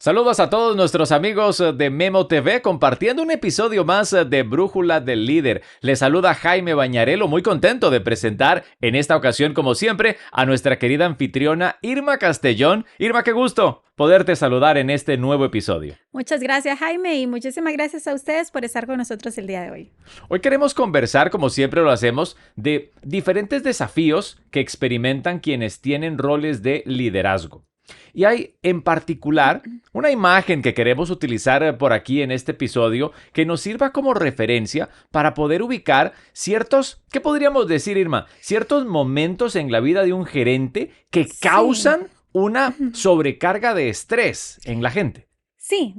Saludos a todos nuestros amigos de Memo TV compartiendo un episodio más de Brújula del Líder. Les saluda Jaime Bañarello, muy contento de presentar en esta ocasión, como siempre, a nuestra querida anfitriona Irma Castellón. Irma, qué gusto poderte saludar en este nuevo episodio. Muchas gracias, Jaime, y muchísimas gracias a ustedes por estar con nosotros el día de hoy. Hoy queremos conversar, como siempre lo hacemos, de diferentes desafíos que experimentan quienes tienen roles de liderazgo. Y hay en particular una imagen que queremos utilizar por aquí en este episodio que nos sirva como referencia para poder ubicar ciertos, ¿qué podríamos decir, Irma? Ciertos momentos en la vida de un gerente que causan una sobrecarga de estrés en la gente. Sí,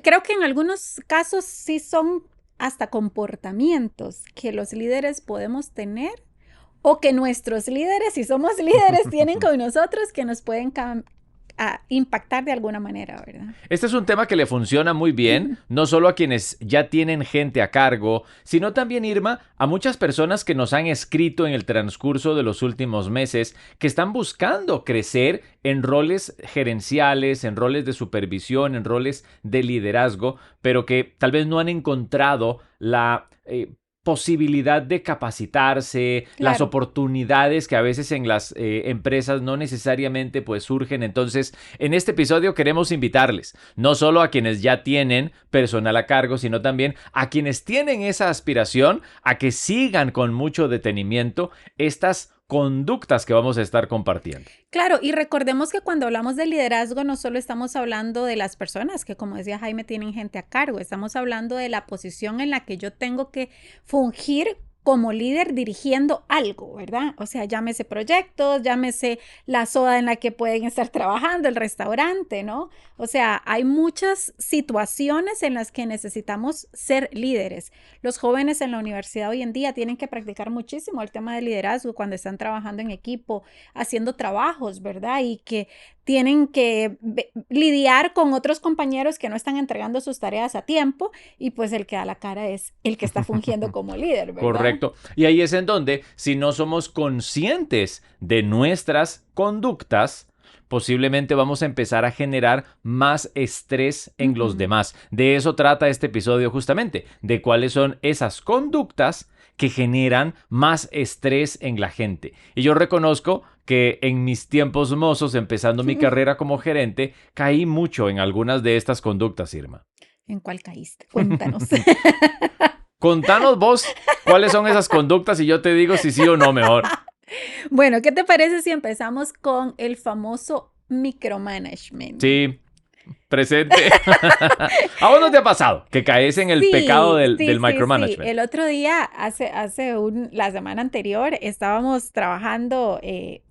creo que en algunos casos sí son hasta comportamientos que los líderes podemos tener o que nuestros líderes, si somos líderes, tienen con nosotros que nos pueden impactar de alguna manera, ¿verdad? Este es un tema que le funciona muy bien, no solo a quienes ya tienen gente a cargo, sino también, Irma, a muchas personas que nos han escrito en el transcurso de los últimos meses, que están buscando crecer en roles gerenciales, en roles de supervisión, en roles de liderazgo, pero que tal vez no han encontrado la posibilidad de capacitarse, Claro. Las oportunidades que a veces en las empresas no necesariamente pues surgen. Entonces, en este episodio queremos invitarles, no solo a quienes ya tienen personal a cargo, sino también a quienes tienen esa aspiración a que sigan con mucho detenimiento estas conductas que vamos a estar compartiendo. Claro, y recordemos que cuando hablamos de liderazgo no solo estamos hablando de las personas que, como decía Jaime, tienen gente a cargo, estamos hablando de la posición en la que yo tengo que fungir como líder dirigiendo algo, ¿verdad? O sea, llámese proyectos, llámese la soda en la que pueden estar trabajando, el restaurante, ¿no? O sea, hay muchas situaciones en las que necesitamos ser líderes. Los jóvenes en la universidad hoy en día tienen que practicar muchísimo el tema de liderazgo cuando están trabajando en equipo, haciendo trabajos, ¿verdad? Y que tienen que lidiar con otros compañeros que no están entregando sus tareas a tiempo y pues el que da la cara es el que está fungiendo como líder, ¿verdad? Correcto. Y ahí es en donde, si no somos conscientes de nuestras conductas, posiblemente vamos a empezar a generar más estrés en los demás. De eso trata este episodio justamente, de cuáles son esas conductas que generan más estrés en la gente. Y yo reconozco que en mis tiempos mozos, empezando mi carrera como gerente, caí mucho en algunas de estas conductas, Irma. ¿En cuál caíste? Cuéntanos. Contanos vos cuáles son esas conductas y yo te digo si sí o no mejor. Bueno, ¿qué te parece si empezamos con el famoso micromanagement? Sí, presente. ¿A vos no te ha pasado que caes en el pecado del micromanagement? Sí. El otro día, la semana anterior, estábamos trabajando,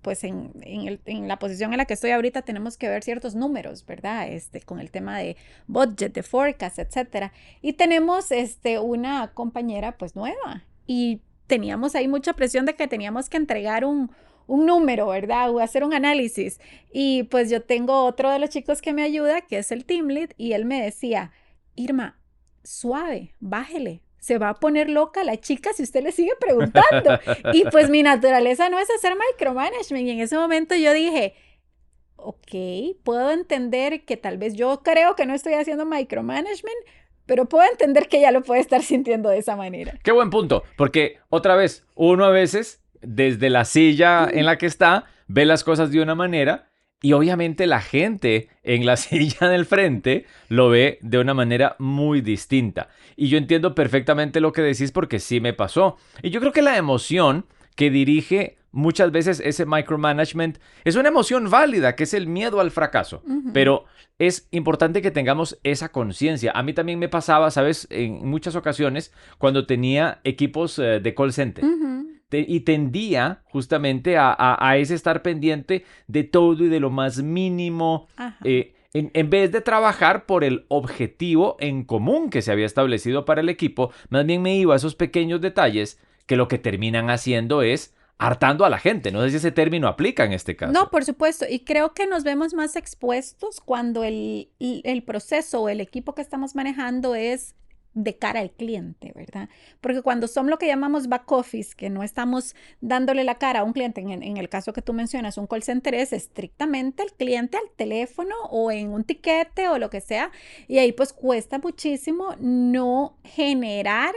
pues en la posición en la que estoy ahorita tenemos que ver ciertos números, ¿verdad? Con el tema de budget, de forecast, etcétera. Y tenemos una compañera pues nueva y teníamos ahí mucha presión de que teníamos que entregar un número, ¿verdad? O hacer un análisis. Y pues yo tengo otro de los chicos que me ayuda, que es el team lead, y él me decía, Irma, suave, bájele. Se va a poner loca la chica si usted le sigue preguntando. Y pues mi naturaleza no es hacer micromanagement. Y en ese momento yo dije, ok, puedo entender que tal vez yo creo que no estoy haciendo micromanagement, pero puedo entender que ella lo puede estar sintiendo de esa manera. Qué buen punto, porque otra vez, uno a veces desde la silla en la que está ve las cosas de una manera y obviamente la gente en la silla del frente lo ve de una manera muy distinta. Y yo entiendo perfectamente lo que decís porque sí me pasó. Y yo creo que la emoción que dirige muchas veces ese micromanagement es una emoción válida, que es el miedo al fracaso. Pero es importante que tengamos esa conciencia. A mí también me pasaba, ¿sabes? En muchas ocasiones cuando tenía equipos de call center. Y tendía justamente a ese estar pendiente de todo y de lo más mínimo, en vez de trabajar por el objetivo en común que se había establecido para el equipo, más bien me iba a esos pequeños detalles que lo que terminan haciendo es hartando a la gente. No sé si ese término aplica en este caso. No, por supuesto. Y creo que nos vemos más expuestos cuando el proceso o el equipo que estamos manejando es de cara al cliente, ¿verdad? Porque cuando son lo que llamamos back office, que no estamos dándole la cara a un cliente, en el caso que tú mencionas, un call center es estrictamente el cliente al teléfono o en un tiquete o lo que sea, y ahí pues cuesta muchísimo no generar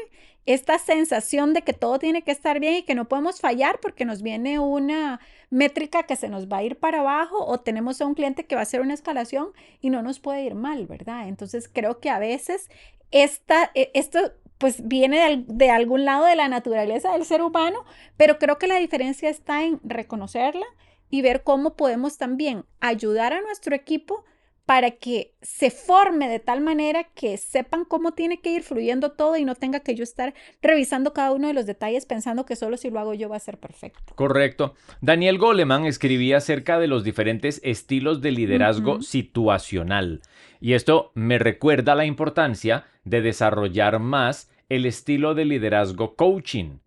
esta sensación de que todo tiene que estar bien y que no podemos fallar porque nos viene una métrica que se nos va a ir para abajo o tenemos a un cliente que va a hacer una escalación y no nos puede ir mal, ¿verdad? Entonces creo que a veces esto pues viene de algún lado de la naturaleza del ser humano, pero creo que la diferencia está en reconocerla y ver cómo podemos también ayudar a nuestro equipo para que se forme de tal manera que sepan cómo tiene que ir fluyendo todo y no tenga que yo estar revisando cada uno de los detalles pensando que solo si lo hago yo va a ser perfecto. Correcto. Daniel Goleman escribía acerca de los diferentes estilos de liderazgo situacional. Y esto me recuerda la importancia de desarrollar más el estilo de liderazgo coaching,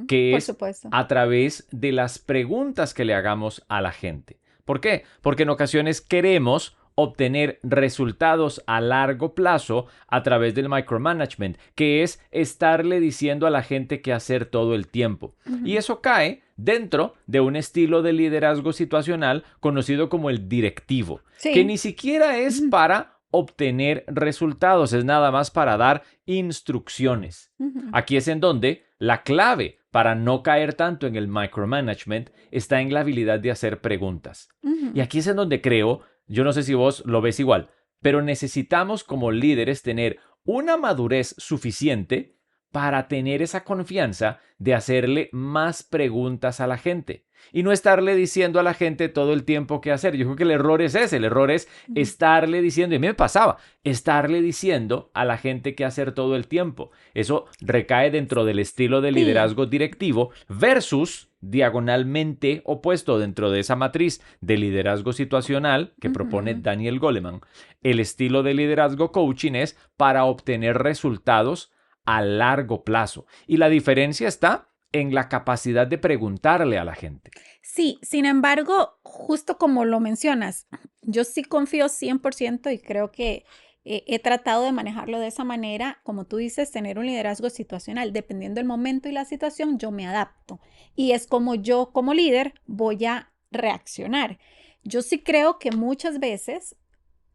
que Por es supuesto. a través de las preguntas que le hagamos a la gente. ¿Por qué? Porque en ocasiones queremos obtener resultados a largo plazo a través del micromanagement, que es estarle diciendo a la gente qué hacer todo el tiempo. Y eso cae dentro de un estilo de liderazgo situacional conocido como el directivo, que ni siquiera es para obtener resultados, es nada más para dar instrucciones. Aquí es en donde la clave para no caer tanto en el micromanagement está en la habilidad de hacer preguntas. Y aquí es en donde creo, yo no sé si vos lo ves igual, pero necesitamos como líderes tener una madurez suficiente para tener esa confianza de hacerle más preguntas a la gente y no estarle diciendo a la gente todo el tiempo qué hacer. Yo creo que el error es ese, el error es estarle diciendo, y a mí me pasaba, estarle diciendo a la gente qué hacer todo el tiempo. Eso recae dentro del estilo de liderazgo directivo versus diagonalmente opuesto dentro de esa matriz de liderazgo situacional que propone Daniel Goleman. El estilo de liderazgo coaching es para obtener resultados a largo plazo. Y la diferencia está en la capacidad de preguntarle a la gente. Sí, sin embargo, justo como lo mencionas, yo sí confío 100% y creo que he tratado de manejarlo de esa manera, como tú dices, tener un liderazgo situacional. Dependiendo del momento y la situación, yo me adapto. Y es como yo, como líder, voy a reaccionar. Yo sí creo que muchas veces,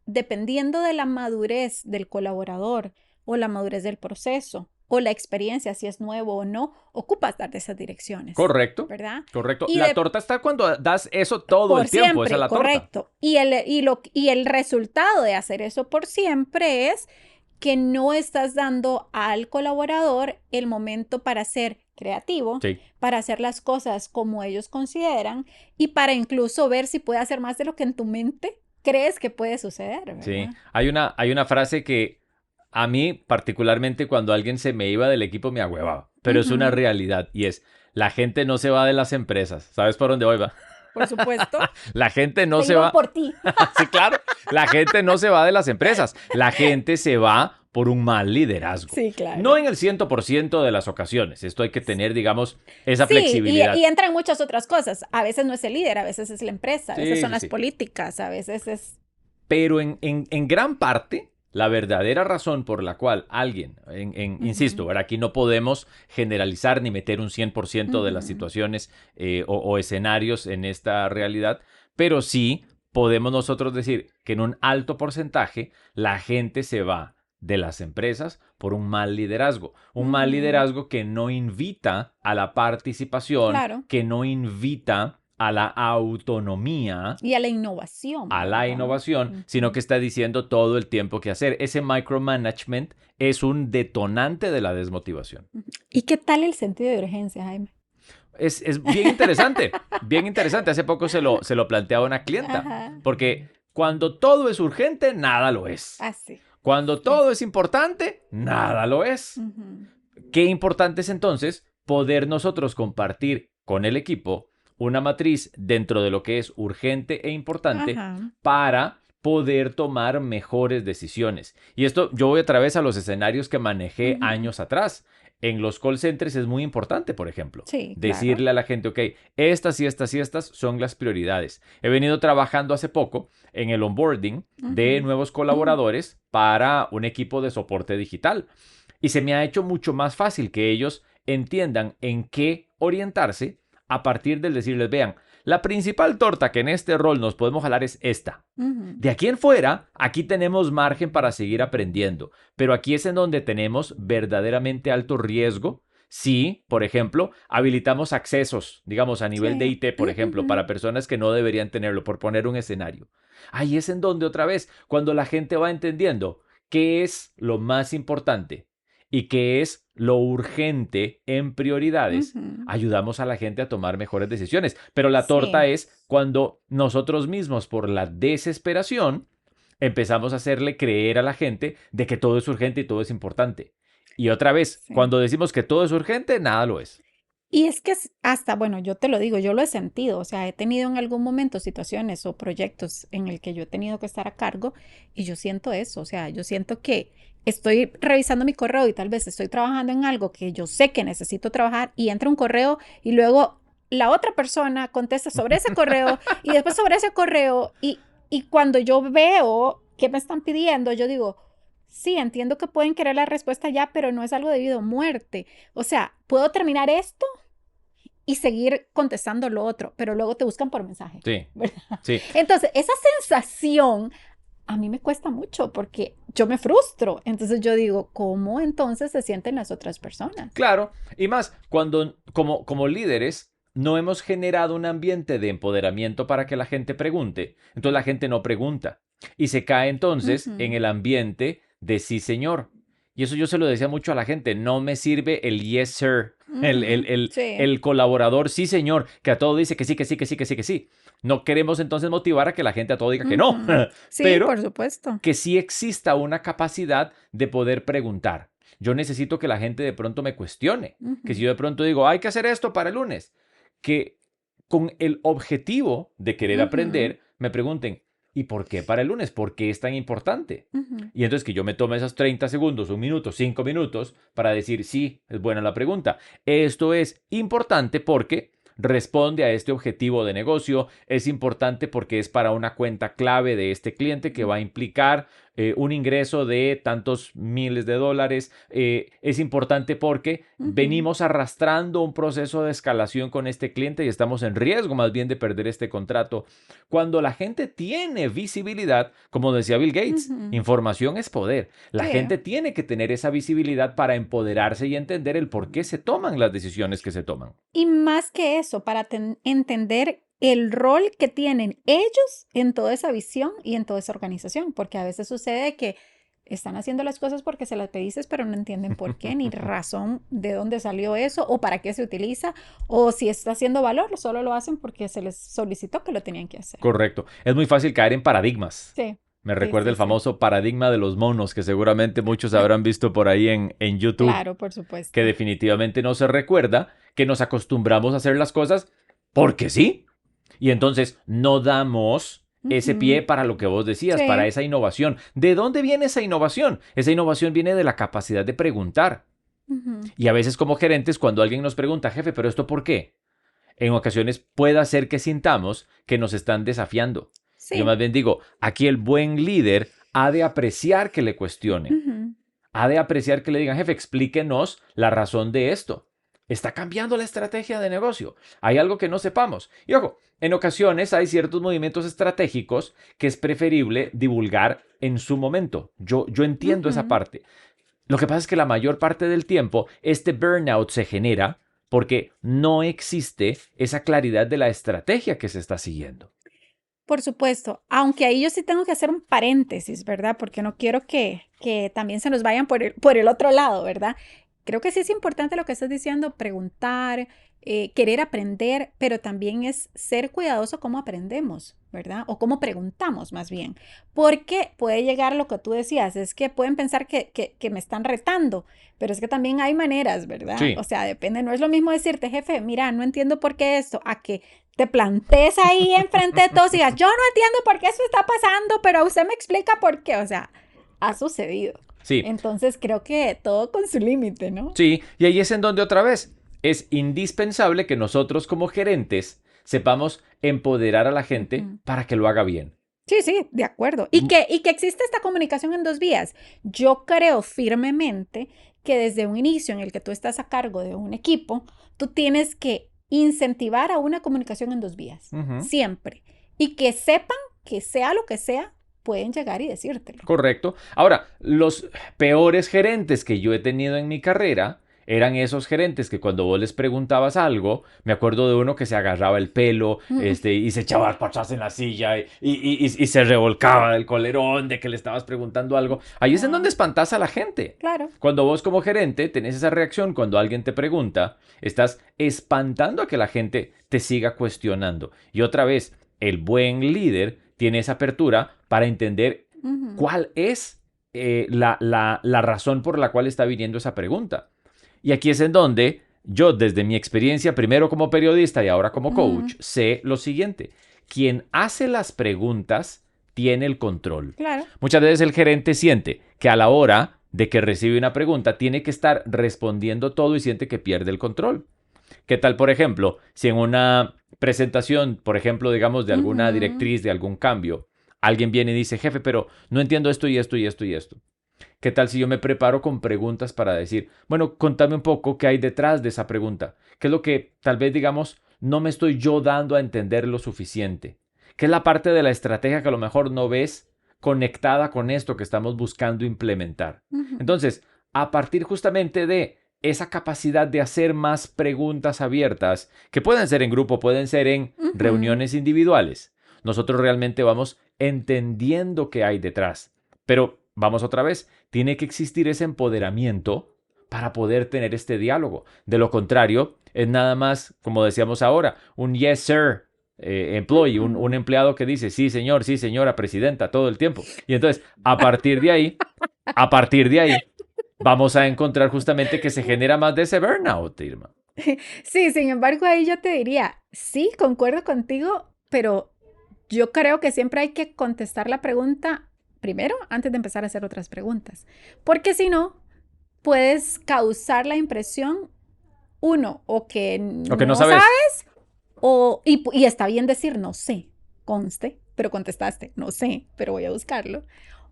dependiendo de la madurez del colaborador o la madurez del proceso, o la experiencia, si es nuevo o no, ocupas dar esas direcciones. Correcto. ¿Verdad? Correcto. La torta está cuando das eso todo por el tiempo. Siempre, esa es la correcto. torta. Y el resultado de hacer eso por siempre es que no estás dando al colaborador el momento para ser creativo, para hacer las cosas como ellos consideran y para incluso ver si puede hacer más de lo que en tu mente crees que puede suceder, ¿verdad? Sí, hay una frase que a mí, particularmente cuando alguien se me iba del equipo, me agüevaba. Pero es una realidad y es, la gente no se va de las empresas. ¿Sabes por dónde voy, va? Por supuesto. La gente no se va. por ti. Sí, claro. La gente no se va de las empresas. La gente se va por un mal liderazgo. Sí, claro. No en el 100% de las ocasiones. Esto hay que tener, digamos, esa flexibilidad. Y entran muchas otras cosas. A veces no es el líder, a veces es la empresa, a veces son las políticas, a veces es... Pero en gran parte, la verdadera razón por la cual alguien, insisto, ¿verdad? Aquí no podemos generalizar ni meter un 100% de las situaciones o escenarios en esta realidad, pero sí podemos nosotros decir que en un alto porcentaje la gente se va de las empresas por un mal liderazgo. Un mal liderazgo que no invita a la participación, que no invita a la autonomía. Y a la innovación. A la innovación, sino que está diciendo todo el tiempo qué hacer. Ese micromanagement es un detonante de la desmotivación. ¿Y qué tal el sentido de urgencia, Jaime? Es bien interesante, bien interesante. Hace poco se lo planteaba una clienta, porque cuando todo es urgente, nada lo es. Sí. Cuando todo es importante, nada lo es. Qué importante es entonces poder nosotros compartir con el equipo una matriz dentro de lo que es urgente e importante para poder tomar mejores decisiones. Y esto yo voy otra vez a los escenarios que manejé años atrás. En los call centers es muy importante, por ejemplo, decirle a la gente, ok, estas y estas y estas son las prioridades. He venido trabajando hace poco en el onboarding de nuevos colaboradores para un equipo de soporte digital. Y se me ha hecho mucho más fácil que ellos entiendan en qué orientarse a partir del decirles, vean, la principal torta que en este rol nos podemos jalar es esta. De aquí en fuera, aquí tenemos margen para seguir aprendiendo, pero aquí es en donde tenemos verdaderamente alto riesgo si, por ejemplo, habilitamos accesos, digamos, a nivel de Sí. IT, por ejemplo, para personas que no deberían tenerlo, por poner un escenario. Ahí es en donde otra vez, cuando la gente va entendiendo qué es lo más importante y qué es lo urgente en prioridades, ayudamos a la gente a tomar mejores decisiones. Pero la torta Sí, es cuando nosotros mismos, por la desesperación, empezamos a hacerle creer a la gente de que todo es urgente y todo es importante. Y otra vez, sí. cuando decimos que todo es urgente, nada lo es. Y es que hasta, bueno, yo te lo digo, yo lo he sentido, o sea, he tenido en algún momento situaciones o proyectos en el que yo he tenido que estar a cargo y yo siento eso, o sea, yo siento que estoy revisando mi correo y tal vez estoy trabajando en algo que yo sé que necesito trabajar y entra un correo y luego la otra persona contesta sobre ese correo y después sobre ese correo y cuando yo veo qué me están pidiendo, yo digo, sí, entiendo que pueden querer la respuesta ya, pero no es algo de vida o muerte. O sea, puedo terminar esto y seguir contestando lo otro, pero luego te buscan por mensaje, Sí, ¿verdad? sí. Entonces, esa sensación a mí me cuesta mucho porque yo me frustro. Entonces yo digo, ¿cómo entonces se sienten las otras personas? Claro, y más, cuando como líderes no hemos generado un ambiente de empoderamiento para que la gente pregunte, entonces la gente no pregunta y se cae entonces en Ujú, el ambiente de sí, señor. Y eso yo se lo decía mucho a la gente, no me sirve el yes, sir, ujú, sí, el colaborador, sí, señor, que a todo dice que sí, que sí, que sí, que sí, que sí. No queremos entonces motivar a que la gente a todo diga que no, ujú. Sí, pero por supuesto. que sí exista una capacidad de poder preguntar. Yo necesito que la gente de pronto me cuestione, que si Ujú, yo de pronto digo, hay que hacer esto para el lunes, que con el objetivo de querer ujú, aprender, me pregunten, ¿y por qué para el lunes? ¿Por qué es tan importante? ujú. Y entonces que yo me tome esos 30 segundos, un minuto, 5 minutos para decir, sí, es buena la pregunta. Esto es importante porque responde a este objetivo de negocio, es importante porque es para una cuenta clave de este cliente que va a implicar un ingreso de tantos miles de dólares. Es importante porque Ujú. venimos arrastrando un proceso de escalación con este cliente y estamos en riesgo más bien de perder este contrato. Cuando la gente tiene visibilidad, como decía Bill Gates, Ujú. información es poder. La Sí. gente tiene que tener esa visibilidad para empoderarse y entender el por qué se toman las decisiones que se toman. Y más que eso, para entender el rol que tienen ellos en toda esa visión y en toda esa organización, porque a veces sucede que están haciendo las cosas porque se las pediste, pero no entienden por qué, ni razón de dónde salió eso, o para qué se utiliza, o si está haciendo valor, solo lo hacen porque se les solicitó que lo tenían que hacer. Correcto. Es muy fácil caer en paradigmas. Sí, Me sí, recuerda sí, el sí. famoso paradigma de los monos que seguramente muchos habrán visto por ahí en YouTube, Claro, por que supuesto. definitivamente no se recuerda que nos acostumbramos a hacer las cosas porque sí. Y entonces no damos ese Ujú. pie para lo que vos decías, Sí. para esa innovación. ¿De dónde viene esa innovación? Esa innovación viene de la capacidad de preguntar. Ujú. Y a veces como gerentes, cuando alguien nos pregunta, jefe, ¿pero esto por qué? En ocasiones puede hacer que sintamos que nos están desafiando. Yo Sí. más bien digo, aquí el buen líder ha de apreciar que le cuestionen, Ujú. ha de apreciar que le digan, jefe, explíquenos la razón de esto. Está cambiando la estrategia de negocio. Hay algo que no sepamos. Y ojo, en ocasiones hay ciertos movimientos estratégicos que es preferible divulgar en su momento. Yo entiendo esa Ujú. parte. Lo que pasa es que la mayor parte del tiempo este burnout se genera porque no existe esa claridad de la estrategia que se está siguiendo. Por supuesto, aunque ahí yo sí tengo que hacer un paréntesis, ¿verdad? Porque no quiero que también se nos vayan por el otro lado, ¿verdad? Creo que sí es importante lo que estás diciendo, preguntar, querer aprender, pero también es ser cuidadoso cómo aprendemos, ¿verdad? O cómo preguntamos más bien. Porque puede llegar lo que tú decías, es que pueden pensar que me están retando, pero es que también hay maneras, ¿verdad? O Sí, sea, depende, no es lo mismo decirte, jefe, mira, no entiendo por qué esto, a que te plantes ahí enfrente de todos y digas, yo no entiendo por qué eso está pasando, pero usted me explica por qué. O sea, ha sucedido. sí, Entonces creo que todo con su límite, ¿no? sí. Y ahí es en donde otra vez es indispensable que nosotros como gerentes sepamos empoderar a la gente Ujú. para que lo haga bien. Sí, sí, de acuerdo. Mm, Y que existe esta comunicación en dos vías. Yo creo firmemente que desde un inicio en el que tú estás a cargo de un equipo, tú tienes que incentivar a una comunicación en 2 vías, siempre. Y que sepan que sea lo que sea, pueden llegar y decírtelo. Correcto. Ahora, los peores gerentes que yo he tenido en mi carrera eran esos gerentes que cuando vos les preguntabas algo, me acuerdo de uno que se agarraba el pelo y se echaba para atrás en la silla y se revolcaba del colerón de que le estabas preguntando algo. Ahí es en donde espantas a la gente. Claro. Cuando vos como gerente tenés esa reacción cuando alguien te pregunta, estás espantando a que la gente te siga cuestionando. Y otra vez, el buen líder tiene esa apertura para entender cuál es la razón por la cual está viniendo esa pregunta. Y aquí es en donde yo, desde mi experiencia, primero como periodista y ahora como coach, sé lo siguiente. Quien hace las preguntas tiene el control. Claro. Muchas veces el gerente siente que a la hora de que recibe una pregunta tiene que estar respondiendo todo y siente que pierde el control. ¿Qué tal, por ejemplo, si en una presentación, por ejemplo, digamos, de alguna directriz, de algún cambio, alguien viene y dice, jefe, pero no entiendo esto y esto y esto y esto? ¿Qué tal si yo me preparo con preguntas para decir, bueno, contame un poco qué hay detrás de esa pregunta? ¿Qué es lo que tal vez, digamos, no me estoy yo dando a entender lo suficiente? ¿Qué es la parte de la estrategia que a lo mejor no ves conectada con esto que estamos buscando implementar? Entonces, a partir justamente de esa capacidad de hacer más preguntas abiertas, que pueden ser en grupo, pueden ser en reuniones individuales, nosotros realmente vamos entendiendo qué hay detrás. Pero vamos otra vez, tiene que existir ese empoderamiento para poder tener este diálogo. De lo contrario, es nada más, como decíamos ahora, un yes sir employee, un empleado que dice sí señor, sí señora, presidenta, todo el tiempo. Y entonces, a partir de ahí, vamos a encontrar justamente que se genera más de ese burnout, Irma. Sí, sin embargo, ahí yo te diría, sí, concuerdo contigo, pero yo creo que siempre hay que contestar la pregunta primero antes de empezar a hacer otras preguntas, porque si no, puedes causar la impresión, uno, o que no sabes, y está bien decir no sé, conste, pero contestaste, no sé, pero voy a buscarlo,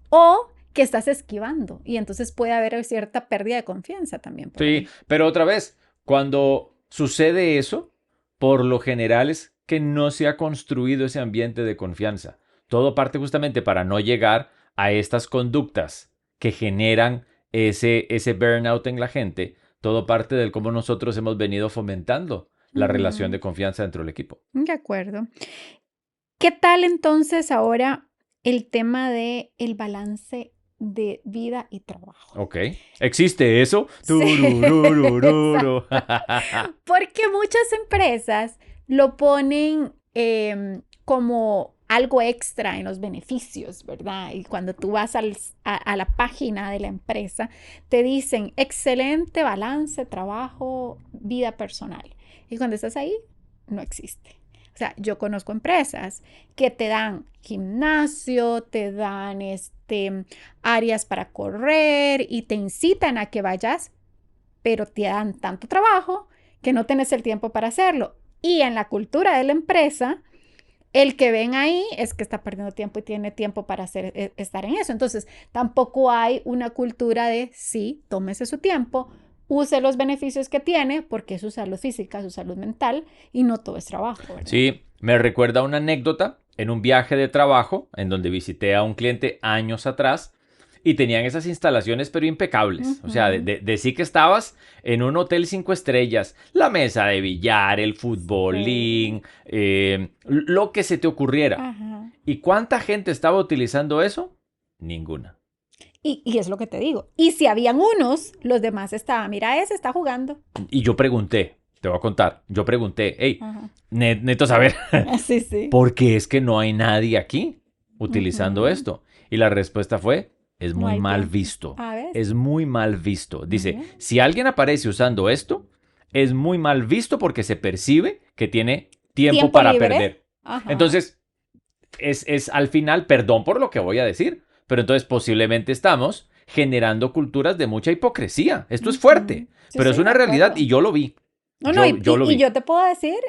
o que estás esquivando y entonces puede haber cierta pérdida de confianza también. Sí, pero otra vez, cuando sucede eso, por lo general es que no se ha construido ese ambiente de confianza. Todo parte justamente para no llegar a estas conductas que generan ese burnout en la gente. Todo parte del cómo nosotros hemos venido fomentando la relación de confianza dentro del equipo. De acuerdo. ¿Qué tal entonces ahora el tema de el balance de vida y trabajo? Ok. ¿Existe eso? Sí. Porque muchas empresas lo ponen como algo extra en los beneficios, ¿verdad? Y cuando tú vas a la página de la empresa, te dicen excelente balance, trabajo, vida personal. Y cuando estás ahí, no existe. O sea, yo conozco empresas que te dan gimnasio, te dan áreas para correr y te incitan a que vayas, pero te dan tanto trabajo que no tienes el tiempo para hacerlo. Y en la cultura de la empresa, el que ven ahí es que está perdiendo tiempo y tiene tiempo para estar en eso. Entonces, tampoco hay una cultura de sí, tómese su tiempo, use los beneficios que tiene, porque es su salud física, su salud mental, y no todo es trabajo, ¿verdad? Sí, me recuerda una anécdota en un viaje de trabajo en donde visité a un cliente años atrás y tenían esas instalaciones pero impecables. O sea, de sí que estabas en un hotel 5 estrellas, la mesa de billar, el futbolín, lo que se te ocurriera. Ajá. ¿Y cuánta gente estaba utilizando eso? Ninguna. Y es lo que te digo. Y si habían unos, los demás estaban, mira, ese está jugando. Y yo pregunté, te voy a contar, yo pregunté, hey, neto saber, Sí, sí. ¿por qué es que no hay nadie aquí utilizando esto? Y la respuesta fue, es muy mal visto. Es muy mal visto. Dice, si alguien aparece usando esto, es muy mal visto porque se percibe que tiene tiempo para libre. Perder. Ajá. Entonces, es al final, perdón por lo que voy a decir, pero entonces posiblemente estamos generando culturas de mucha hipocresía. Esto es fuerte, pero es una realidad y yo lo vi. No, yo lo vi. Y yo te puedo decir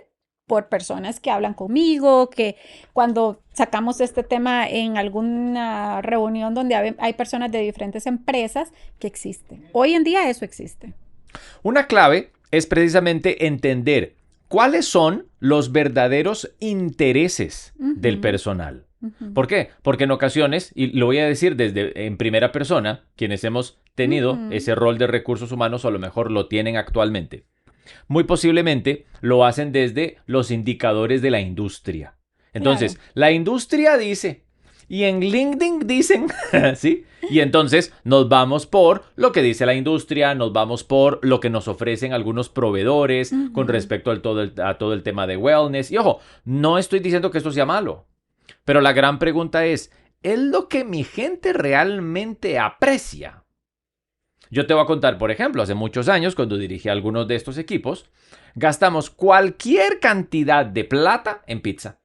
por personas que hablan conmigo, que cuando sacamos este tema en alguna reunión donde hay personas de diferentes empresas que existen. Hoy en día eso existe. Una clave es precisamente entender cuáles son los verdaderos intereses del personal. ¿Por qué? Porque en ocasiones, y lo voy a decir en primera persona, quienes hemos tenido ese rol de recursos humanos o a lo mejor lo tienen actualmente, muy posiblemente lo hacen desde los indicadores de la industria. Entonces, claro, la industria dice, y en LinkedIn dicen, ¿sí? Y entonces nos vamos por lo que dice la industria, nos vamos por lo que nos ofrecen algunos proveedores con respecto a todo el tema de wellness. Y ojo, no estoy diciendo que esto sea malo, pero la gran pregunta ¿es lo que mi gente realmente aprecia? Yo te voy a contar, por ejemplo, hace muchos años, cuando dirigí algunos de estos equipos, gastamos cualquier cantidad de plata en pizza.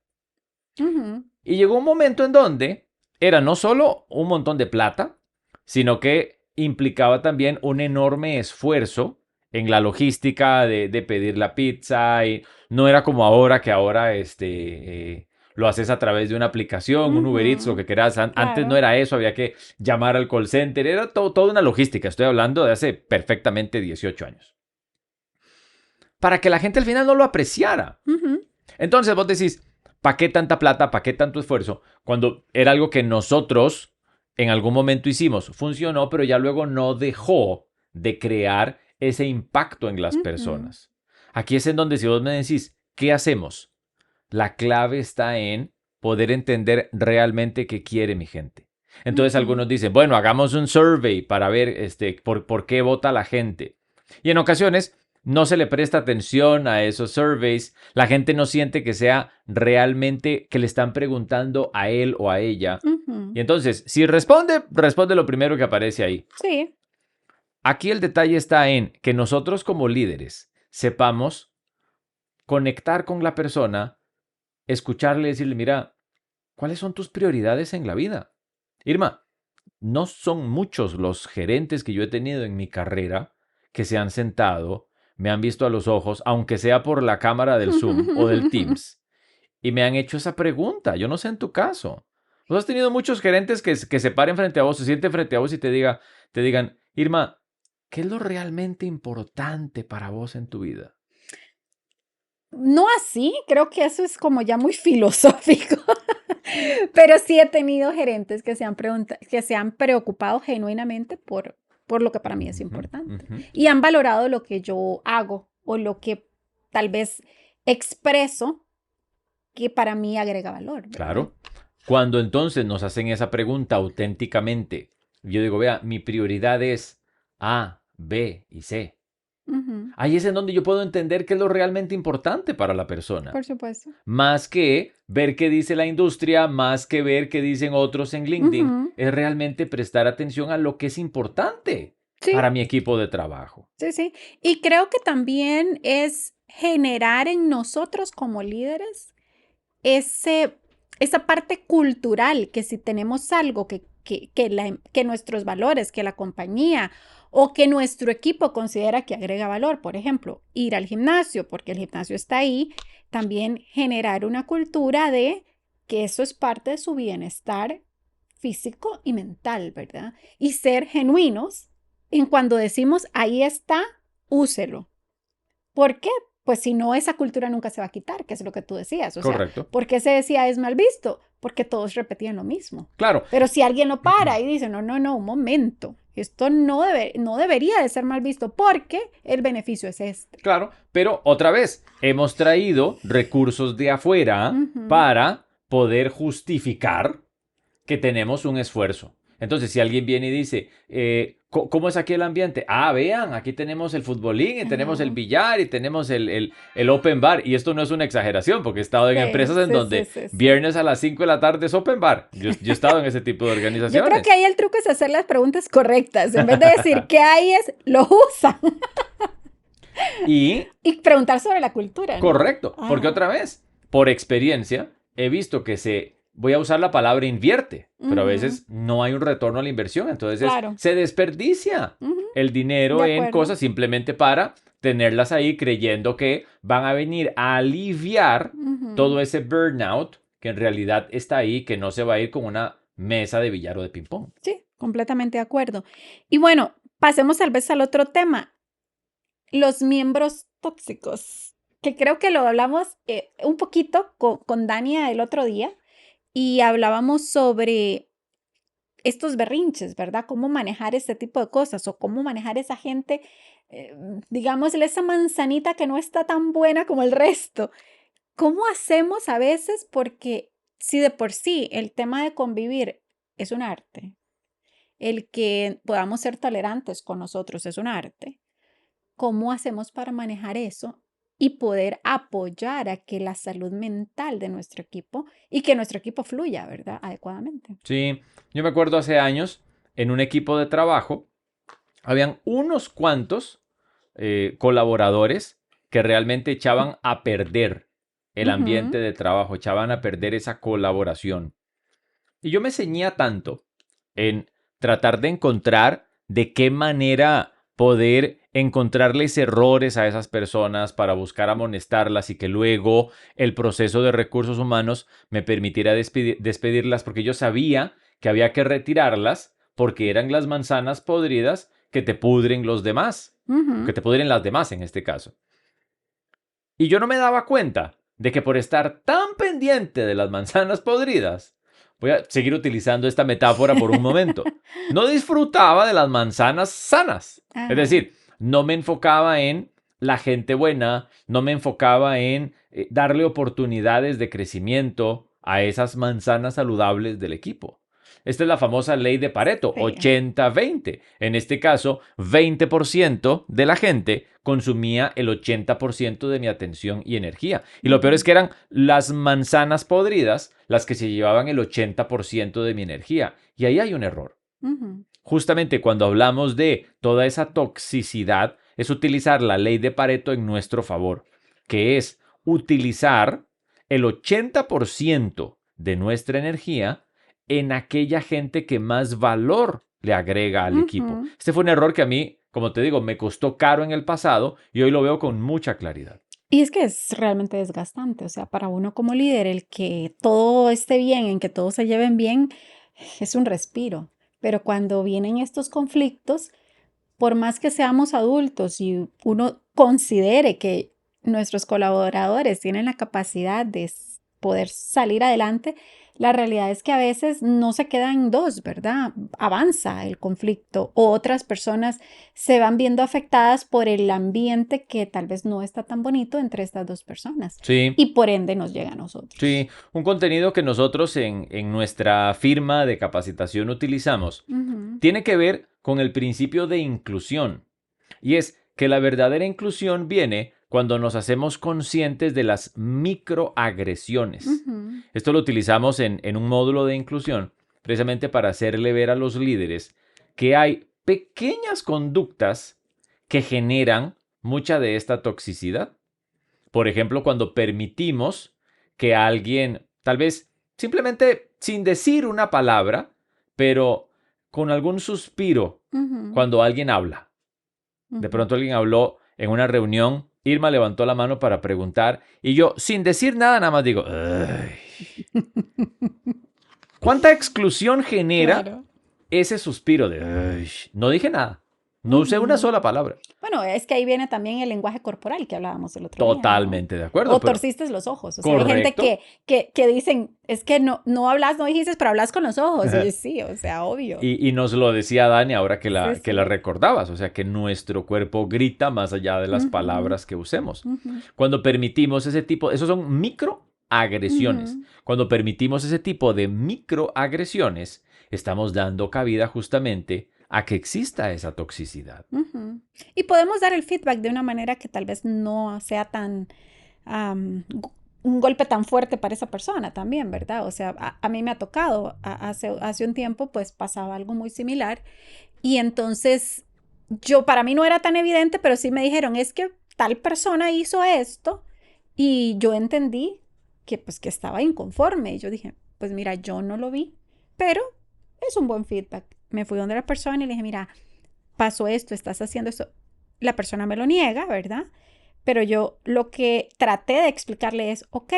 Y llegó un momento en donde era no solo un montón de plata, sino que implicaba también un enorme esfuerzo en la logística de pedir la pizza. Y no era como ahora, que ahora lo haces a través de una aplicación, un Uber Eats, lo que quieras. Antes no era eso, había que llamar al call center. Era toda una logística. Estoy hablando de hace perfectamente 18 años. Para que la gente al final no lo apreciara. Entonces vos decís, ¿para qué tanta plata? ¿Para qué tanto esfuerzo? Cuando era algo que nosotros en algún momento hicimos. Funcionó, pero ya luego no dejó de crear ese impacto en las personas. Aquí es en donde si vos me decís, ¿qué hacemos? La clave está en poder entender realmente qué quiere mi gente. Entonces algunos dicen, bueno, hagamos un survey para ver por qué vota la gente. Y en ocasiones no se le presta atención a esos surveys. La gente no siente que sea realmente que le están preguntando a él o a ella. Y entonces, si responde lo primero que aparece ahí. Sí. Aquí el detalle está en que nosotros como líderes sepamos conectar con la persona, escucharle y decirle, mira, ¿cuáles son tus prioridades en la vida? Irma, no son muchos los gerentes que yo he tenido en mi carrera que se han sentado, me han visto a los ojos, aunque sea por la cámara del Zoom o del Teams, y me han hecho esa pregunta. Yo no sé en tu caso. ¿Vos has tenido muchos gerentes que se paren frente a vos, se sienten frente a vos y te digan, Irma, ¿qué es lo realmente importante para vos en tu vida? No así, creo que eso es como ya muy filosófico, pero sí he tenido gerentes que se han preocupado genuinamente por lo que para mí es importante y han valorado lo que yo hago o lo que tal vez expreso que para mí agrega valor, ¿verdad? Claro. Cuando entonces nos hacen esa pregunta auténticamente, yo digo, vea, mi prioridad es A, B y C. Ahí es en donde yo puedo entender qué es lo realmente importante para la persona. Por supuesto. Más que ver qué dice la industria, más que ver qué dicen otros en LinkedIn, es realmente prestar atención a lo que es importante para mi equipo de trabajo. Sí, sí. Y creo que también es generar en nosotros como líderes esa parte cultural, que si tenemos algo que nuestros valores, que la compañía o que nuestro equipo considera que agrega valor, por ejemplo, ir al gimnasio, porque el gimnasio está ahí, también generar una cultura de que eso es parte de su bienestar físico y mental, ¿verdad? Y ser genuinos en cuando decimos, ahí está, úselo. ¿Por qué? Pues si no, esa cultura nunca se va a quitar, que es lo que tú decías. O Correcto. sea, ¿por qué se decía es mal visto? Porque todos repetían lo mismo. Claro. Pero si alguien lo para y dice, no, un momento, esto no debería de ser mal visto porque el beneficio es este. Claro, pero otra vez, hemos traído recursos de afuera para poder justificar que tenemos un esfuerzo. Entonces, si alguien viene y dice, ¿cómo es aquí el ambiente? Ah, vean, aquí tenemos el futbolín, y tenemos el billar, y tenemos el open bar. Y esto no es una exageración, porque he estado en empresas en donde viernes a las 5 de la tarde es open bar. Yo he estado en ese tipo de organizaciones. Yo creo que ahí el truco es hacer las preguntas correctas. En vez de decir qué hay es, lo usan. Y preguntar sobre la cultura, ¿no? Correcto, porque otra vez, por experiencia, he visto que se voy a usar la palabra invierte, pero a Ujú. veces no hay un retorno a la inversión, entonces Claro. se desperdicia Ujú. el dinero De en acuerdo. cosas simplemente para tenerlas ahí creyendo que van a venir a aliviar Ujú. todo ese burnout que en realidad está ahí, que no se va a ir con una mesa de billar o de ping-pong. Sí, completamente de acuerdo. Y bueno, pasemos tal vez al otro tema, los miembros tóxicos, que creo que lo hablamos un poquito con Dania el otro día y hablábamos sobre estos berrinches, ¿verdad? Cómo manejar este tipo de cosas o cómo manejar esa gente, digámosle, esa manzanita que no está tan buena como el resto. ¿Cómo hacemos a veces? Porque si de por sí el tema de convivir es un arte, el que podamos ser tolerantes con nosotros es un arte, ¿cómo hacemos para manejar eso y poder apoyar a que la salud mental de nuestro equipo y que nuestro equipo fluya, ¿verdad? Adecuadamente. Sí, yo me acuerdo hace años en un equipo de trabajo, habían unos cuantos colaboradores que realmente echaban a perder el ambiente Ujú, de trabajo, echaban a perder esa colaboración. Y yo me ceñía tanto en tratar de encontrar de qué manera poder encontrarles errores a esas personas para buscar amonestarlas y que luego el proceso de recursos humanos me permitiera despedirlas porque yo sabía que había que retirarlas porque eran las manzanas podridas que te pudren los demás, que ujú. te pudren las demás en este caso. Y yo no me daba cuenta de que por estar tan pendiente de las manzanas podridas, voy a seguir utilizando esta metáfora por un momento, no disfrutaba de las manzanas sanas. Es Ajá. decir, no me enfocaba en la gente buena, no me enfocaba en darle oportunidades de crecimiento a esas manzanas saludables del equipo. Esta es la famosa ley de Pareto, Sí. 80-20. En este caso, 20% de la gente consumía el 80% de mi atención y energía. Y lo peor es Ujú, que eran las manzanas podridas las que se llevaban el 80% de mi energía. Y ahí hay un error. ujú, Justamente cuando hablamos de toda esa toxicidad, es utilizar la ley de Pareto en nuestro favor, que es utilizar el 80% de nuestra energía en aquella gente que más valor le agrega al equipo. ujú. Este fue un error que a mí, como te digo, me costó caro en el pasado y hoy lo veo con mucha claridad. Y es que es realmente desgastante, o sea, para uno como líder, el que todo esté bien, en que todos se lleven bien, es un respiro. Pero cuando vienen estos conflictos, por más que seamos adultos y uno considere que nuestros colaboradores tienen la capacidad de poder salir adelante, la realidad es que a veces no se quedan dos, ¿verdad? Avanza el conflicto o otras personas se van viendo afectadas por el ambiente que tal vez no está tan bonito entre estas dos personas Sí, y por ende nos llega a nosotros. sí, un contenido que nosotros en nuestra firma de capacitación utilizamos Ujú, tiene que ver con el principio de inclusión. Y es que la verdadera inclusión viene cuando nos hacemos conscientes de las microagresiones. ujú, Esto lo utilizamos en un módulo de inclusión precisamente para hacerle ver a los líderes que hay pequeñas conductas que generan mucha de esta toxicidad. Por ejemplo, cuando permitimos que alguien, tal vez simplemente sin decir una palabra, pero con algún suspiro, ujú, cuando alguien habla. De ujú. pronto alguien habló en una reunión, Irma levantó la mano para preguntar y yo, sin decir nada, nada más digo, "Ay". ¿Cuánta exclusión genera Claro. ese suspiro de, "Ay"? No dije nada, no usé una Ujú. sola palabra. Bueno, es que ahí viene también el lenguaje corporal que hablábamos el otro día, ¿no? Totalmente de acuerdo, O pero torciste los ojos. O sea, hay gente correcto. que dicen, es que no hablas, no dijiste, pero hablas con los ojos. Y yo, sí, o sea, obvio. Y nos lo decía Dani ahora Sí, que la sí. recordabas, o sea que nuestro cuerpo grita más allá de las Ujú, palabras que usemos. ujú, Cuando permitimos ese tipo, esos son microagresiones. ujú, Cuando permitimos ese tipo de microagresiones, estamos dando cabida justamente a que exista esa toxicidad. ujú. Y podemos dar el feedback de una manera que tal vez no sea tan un golpe tan fuerte para esa persona también, ¿verdad? O sea, a mí me ha tocado, hace un tiempo pues pasaba algo muy similar y entonces yo, para mí no era tan evidente, pero sí me dijeron, es que tal persona hizo esto y yo entendí que pues que estaba inconforme y yo dije, pues mira, yo no lo vi, pero es un buen feedback. Me fui donde la persona y le dije, mira, pasó esto, estás haciendo esto. La persona me lo niega, ¿verdad? Pero yo lo que traté de explicarle es, ok,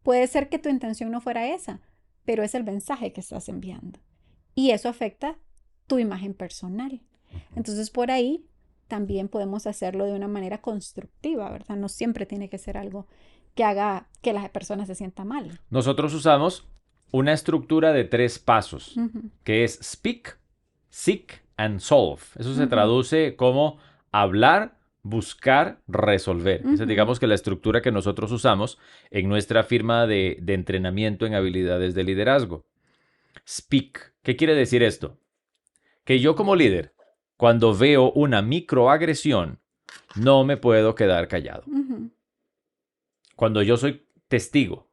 puede ser que tu intención no fuera esa, pero es el mensaje que estás enviando. Y eso afecta tu imagen personal. Entonces, por ahí también podemos hacerlo de una manera constructiva, ¿verdad? No siempre tiene que ser algo que haga que la persona se sienta mal. Nosotros usamos una estructura de 3 pasos, que es speak, seek and solve. Eso se traduce como hablar, buscar, resolver. Esa es, digamos, que la estructura que nosotros usamos en nuestra firma de entrenamiento en habilidades de liderazgo. Speak. ¿Qué quiere decir esto? Que yo como líder, cuando veo una microagresión, no me puedo quedar callado. Cuando yo soy testigo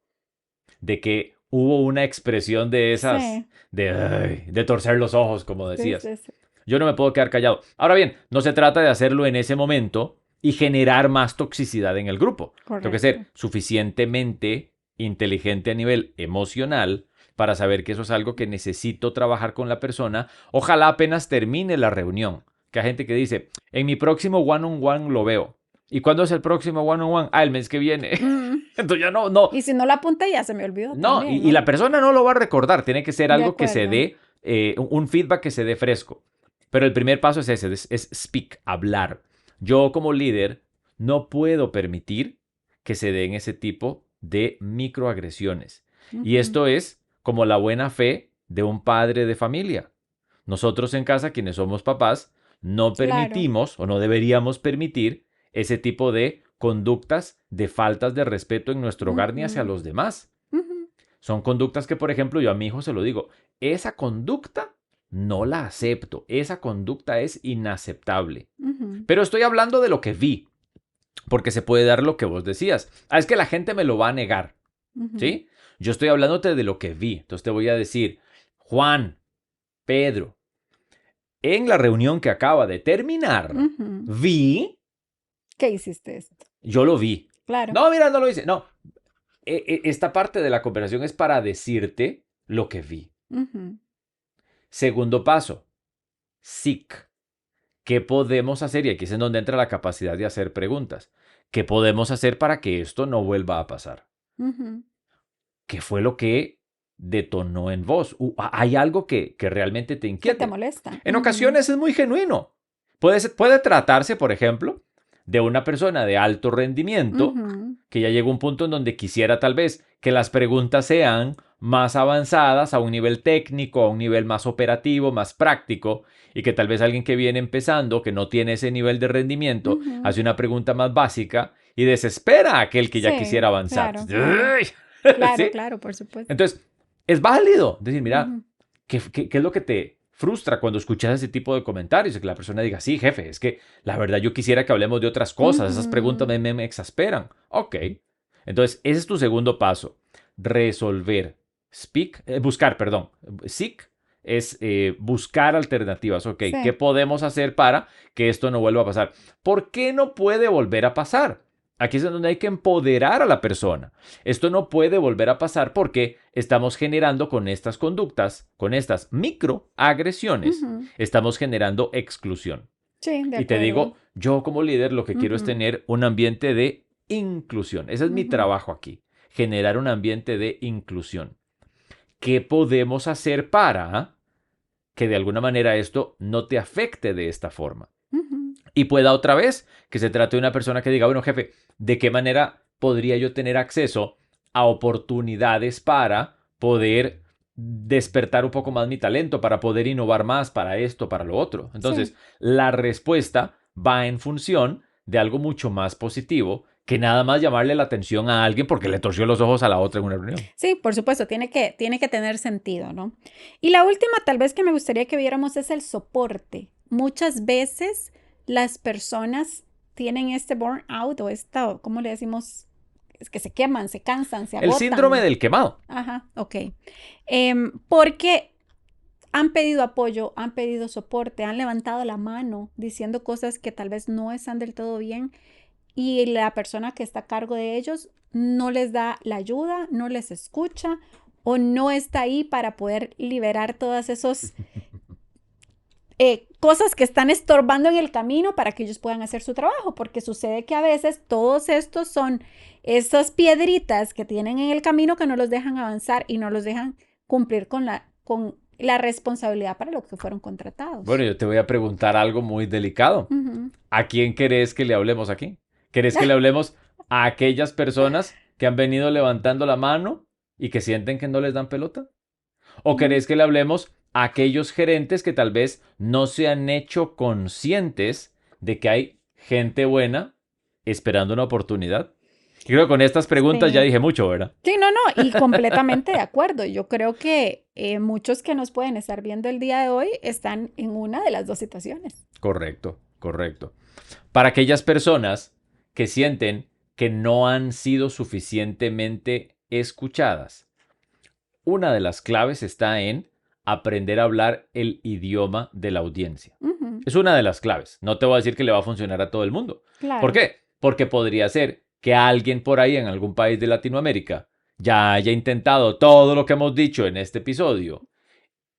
de que hubo una expresión de esas, Sí. de torcer los ojos, como decías, Sí. yo no me puedo quedar callado. Ahora bien, no se trata de hacerlo en ese momento y generar más toxicidad en el grupo. Tengo que ser suficientemente inteligente a nivel emocional para saber que eso es algo que necesito trabajar con la persona. Ojalá apenas termine la reunión. Que hay gente que dice, en mi próximo one-on-one lo veo. ¿Y cuándo es el próximo one-on-one? Ah, el mes que viene. Entonces ya no. Y si no la apunté, ya se me olvidó. No, también, y la persona no lo va a recordar. Tiene que ser De algo que se acuerdo. dé, un feedback que se dé fresco. Pero el primer paso es ese, es speak, hablar. Yo como líder no puedo permitir que se den ese tipo de microagresiones. Y esto es como la buena fe de un padre de familia. Nosotros en casa, quienes somos papás, no Claro. permitimos o no deberíamos permitir ese tipo de conductas de faltas de respeto en nuestro hogar ni hacia los demás. Son conductas que, por ejemplo, yo a mi hijo se lo digo, esa conducta no la acepto, esa conducta es inaceptable. Pero estoy hablando de lo que vi, porque se puede dar lo que vos decías. Ah, es que la gente me lo va a negar, ¿sí? Yo estoy hablándote de lo que vi. Entonces te voy a decir, Juan, Pedro, en la reunión que acaba de terminar, vi... ¿Qué hiciste esto? Yo lo vi. Claro. No, mira, no lo hice. No, esta parte de la conversación es para decirte lo que vi. Segundo paso, seek. ¿Qué podemos hacer? Y aquí es en donde entra la capacidad de hacer preguntas. ¿Qué podemos hacer para que esto no vuelva a pasar? ¿Qué fue lo que detonó en vos? ¿Hay algo que realmente te inquiete? ¿Qué te molesta? En ocasiones es muy genuino. Puede tratarse, por ejemplo, de una persona de alto rendimiento que ya llegó a un punto en donde quisiera tal vez que las preguntas sean más avanzadas a un nivel técnico, a un nivel más operativo, más práctico, y que tal vez alguien que viene empezando, que no tiene ese nivel de rendimiento, hace una pregunta más básica y desespera a aquel que ya quisiera avanzar. Claro, claro, por supuesto. Entonces, es válido decir, mira, ¿qué es lo que te frustra cuando escuchas ese tipo de comentarios? Y que la persona diga, sí, jefe, es que la verdad yo quisiera que hablemos de otras cosas, esas preguntas me exasperan. Ok, entonces ese es tu segundo paso, resolver. Buscar, perdón. Seek es buscar alternativas. Ok, Sí. ¿qué podemos hacer para que esto no vuelva a pasar? ¿Por qué no puede volver a pasar? Aquí es donde hay que empoderar a la persona. Esto no puede volver a pasar porque estamos generando con estas conductas, con estas microagresiones, estamos generando exclusión. Sí, de acuerdo. Y te digo, yo como líder lo que quiero es tener un ambiente de inclusión. Ese es mi trabajo aquí, generar un ambiente de inclusión. ¿Qué podemos hacer para que de alguna manera esto no te afecte de esta forma? Y pueda otra vez que se trate de una persona que diga, bueno, jefe, ¿de qué manera podría yo tener acceso a oportunidades para poder despertar un poco más mi talento, para poder innovar más, para esto, para lo otro? Entonces, la respuesta va en función de algo mucho más positivo que nada más llamarle la atención a alguien porque le torció los ojos a la otra en una reunión. Sí, por supuesto, tiene que tener sentido, ¿no? Y la última, tal vez que me gustaría que viéramos es el soporte. Muchas veces las personas tienen este burnout o esta, ¿cómo le decimos? Es que se queman, se cansan, se agotan. El síndrome del quemado. Ajá, ok. Porque han pedido apoyo, han pedido soporte, han levantado la mano diciendo cosas que tal vez no están del todo bien y la persona que está a cargo de ellos no les da la ayuda, no les escucha o no está ahí para poder liberar todas esas cosas que están estorbando en el camino para que ellos puedan hacer su trabajo, porque sucede que a veces todos estos son esas piedritas que tienen en el camino que no los dejan avanzar y no los dejan cumplir con la responsabilidad para lo que fueron contratados. Bueno, yo te voy a preguntar algo muy delicado. ¿A quién querés que le hablemos aquí? ¿Querés que le hablemos a aquellas personas que han venido levantando la mano y que sienten que no les dan pelota? ¿O querés que le hablemos a aquellos gerentes que tal vez no se han hecho conscientes de que hay gente buena esperando una oportunidad? Creo que con estas preguntas ya Sí. dije mucho, ¿verdad? Sí, no, y completamente de acuerdo. Yo creo que muchos que nos pueden estar viendo el día de hoy están en una de las dos situaciones. Correcto, correcto. Para aquellas personas que sienten que no han sido suficientemente escuchadas, una de las claves está en aprender a hablar el idioma de la audiencia. Es una de las claves. No te voy a decir que le va a funcionar a todo el mundo. Claro. ¿Por qué? Porque podría ser que alguien por ahí en algún país de Latinoamérica ya haya intentado todo lo que hemos dicho en este episodio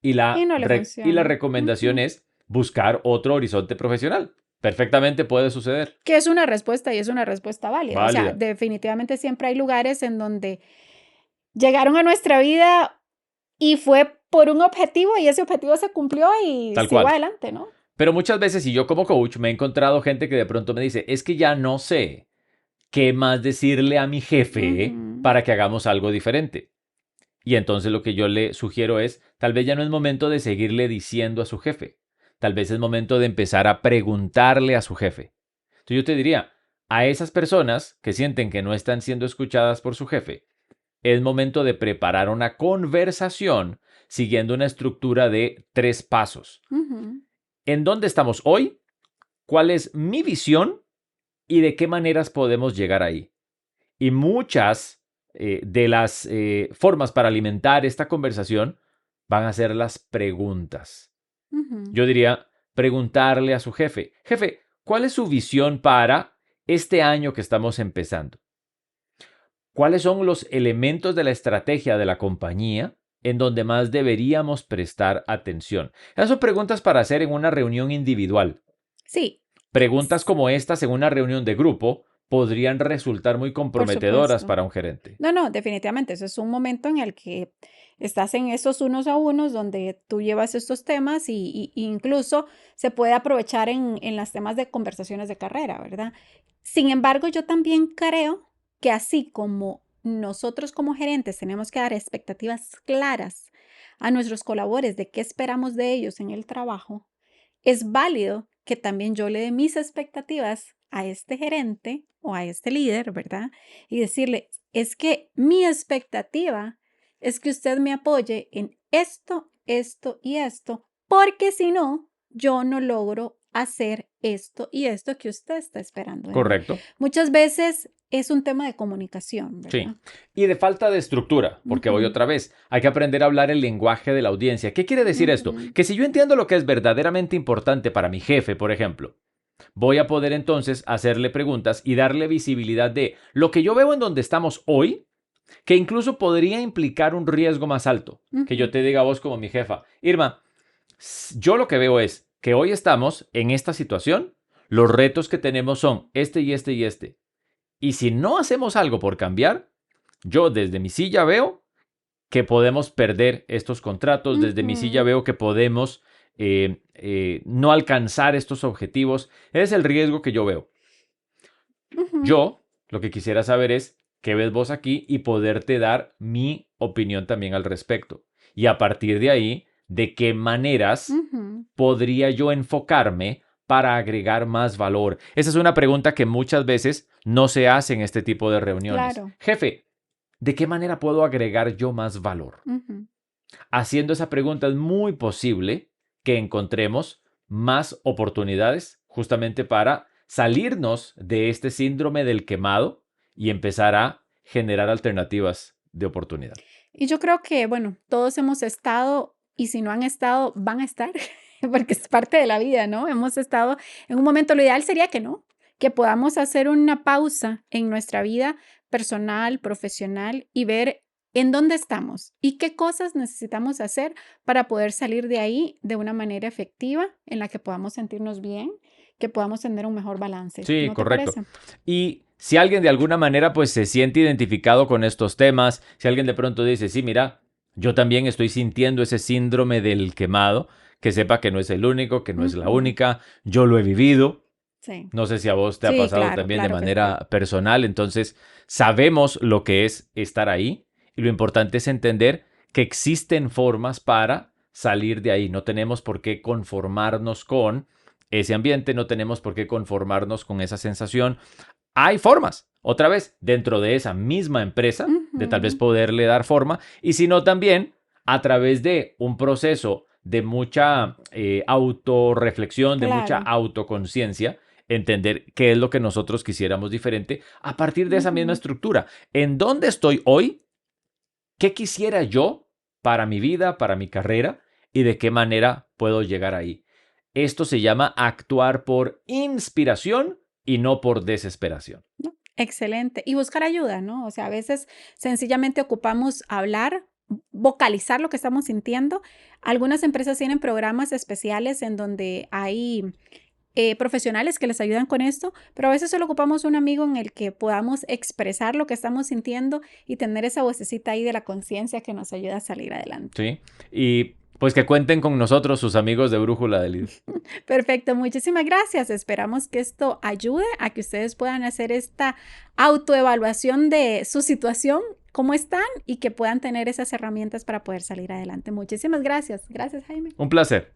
y Y no le funciona. la recomendación es buscar otro horizonte profesional. Perfectamente puede suceder. Que es una respuesta y es una respuesta válida. O sea, Válida. definitivamente siempre hay lugares en donde llegaron a nuestra vida y fue por un objetivo y ese objetivo se cumplió y Tal sigo cual. adelante, ¿no? Pero muchas veces, y yo como coach, me he encontrado gente que de pronto me dice, es que ya no sé qué más decirle a mi jefe para que hagamos algo diferente. Y entonces lo que yo le sugiero es, tal vez ya no es momento de seguirle diciendo a su jefe. Tal vez es momento de empezar a preguntarle a su jefe. Entonces yo te diría, a esas personas que sienten que no están siendo escuchadas por su jefe, es momento de preparar una conversación siguiendo una estructura de 3 pasos. ¿En dónde estamos hoy? ¿Cuál es mi visión? ¿Y de qué maneras podemos llegar ahí? Y muchas de las formas para alimentar esta conversación van a ser las preguntas. Yo diría, preguntarle a su jefe, jefe, ¿cuál es su visión para este año que estamos empezando? ¿Cuáles son los elementos de la estrategia de la compañía en donde más deberíamos prestar atención? Esas son preguntas para hacer en una reunión individual. Sí. Preguntas como estas en una reunión de grupo podrían resultar muy comprometedoras supuesto. para un gerente. No, definitivamente. Eso es un momento en el que estás en esos unos a unos donde tú llevas estos temas y incluso se puede aprovechar en las temas de conversaciones de carrera, ¿verdad? Sin embargo, yo también creo que así como nosotros como gerentes tenemos que dar expectativas claras a nuestros colaboradores de qué esperamos de ellos en el trabajo, es válido que también yo le dé mis expectativas a este gerente o a este líder, ¿verdad? Y decirle, es que mi expectativa es que usted me apoye en esto, esto y esto, porque si no, yo no logro hacer esto y esto que usted está esperando de mí. Correcto. Muchas veces es un tema de comunicación, ¿verdad? Sí. Y de falta de estructura, porque voy otra vez. Hay que aprender a hablar el lenguaje de la audiencia. ¿Qué quiere decir esto? Que si yo entiendo lo que es verdaderamente importante para mi jefe, por ejemplo, voy a poder entonces hacerle preguntas y darle visibilidad de lo que yo veo en donde estamos hoy, que incluso podría implicar un riesgo más alto. Que yo te diga a vos como mi jefa, Irma, yo lo que veo es que hoy estamos en esta situación, los retos que tenemos son este y este y este. Y si no hacemos algo por cambiar, yo desde mi silla veo que podemos perder estos contratos, desde mi silla veo que podemos no alcanzar estos objetivos. Ese es el riesgo que yo veo. Yo lo que quisiera saber es qué ves vos aquí y poderte dar mi opinión también al respecto. Y a partir de ahí, de qué maneras podría yo enfocarme para agregar más valor. Esa es una pregunta que muchas veces no se hace en este tipo de reuniones. Claro. Jefe, ¿de qué manera puedo agregar yo más valor? Haciendo esa pregunta es muy posible que encontremos más oportunidades justamente para salirnos de este síndrome del quemado y empezar a generar alternativas de oportunidad. Y yo creo que, bueno, todos hemos estado y si no han estado, van a estar, porque es parte de la vida, ¿no? Hemos estado en un momento, lo ideal sería que no, que podamos hacer una pausa en nuestra vida personal, profesional y ver en dónde estamos y qué cosas necesitamos hacer para poder salir de ahí de una manera efectiva en la que podamos sentirnos bien, que podamos tener un mejor balance. Sí, ¿No te correcto. parece? Y si alguien de alguna manera pues se siente identificado con estos temas, si alguien de pronto dice, sí, mira, yo también estoy sintiendo ese síndrome del quemado, que sepa que no es el único, que no es la Ujú. única, yo lo he vivido. Sí, No sé si a vos te ha sí, pasado claro, también de claro que sí. manera personal, entonces sabemos lo que es estar ahí y lo importante es entender que existen formas para salir de ahí. No tenemos por qué conformarnos con ese ambiente, no tenemos por qué conformarnos con esa sensación. Hay formas, otra vez, dentro de esa misma empresa, de tal vez Ujú. poderle dar forma, y si no también a través de un proceso de mucha autorreflexión, de mucha Claro. autoconciencia, entender qué es lo que nosotros quisiéramos diferente a partir de esa misma Ujú. estructura. ¿En dónde estoy hoy? ¿Qué quisiera yo para mi vida, para mi carrera? ¿Y de qué manera puedo llegar ahí? Esto se llama actuar por inspiración y no por desesperación. ¿No? Excelente. Y buscar ayuda, ¿no? O sea, a veces sencillamente ocupamos hablar, vocalizar lo que estamos sintiendo. Algunas empresas tienen programas especiales en donde hay profesionales que les ayudan con esto, pero a veces solo ocupamos un amigo en el que podamos expresar lo que estamos sintiendo y tener esa vocecita ahí de la conciencia que nos ayuda a salir adelante. ¿Sí? Y pues que cuenten con nosotros sus amigos de Brújula de Líder. Perfecto, muchísimas gracias. Esperamos que esto ayude a que ustedes puedan hacer esta autoevaluación de su situación, cómo están y que puedan tener esas herramientas para poder salir adelante. Muchísimas gracias. Gracias, Jaime. Un placer.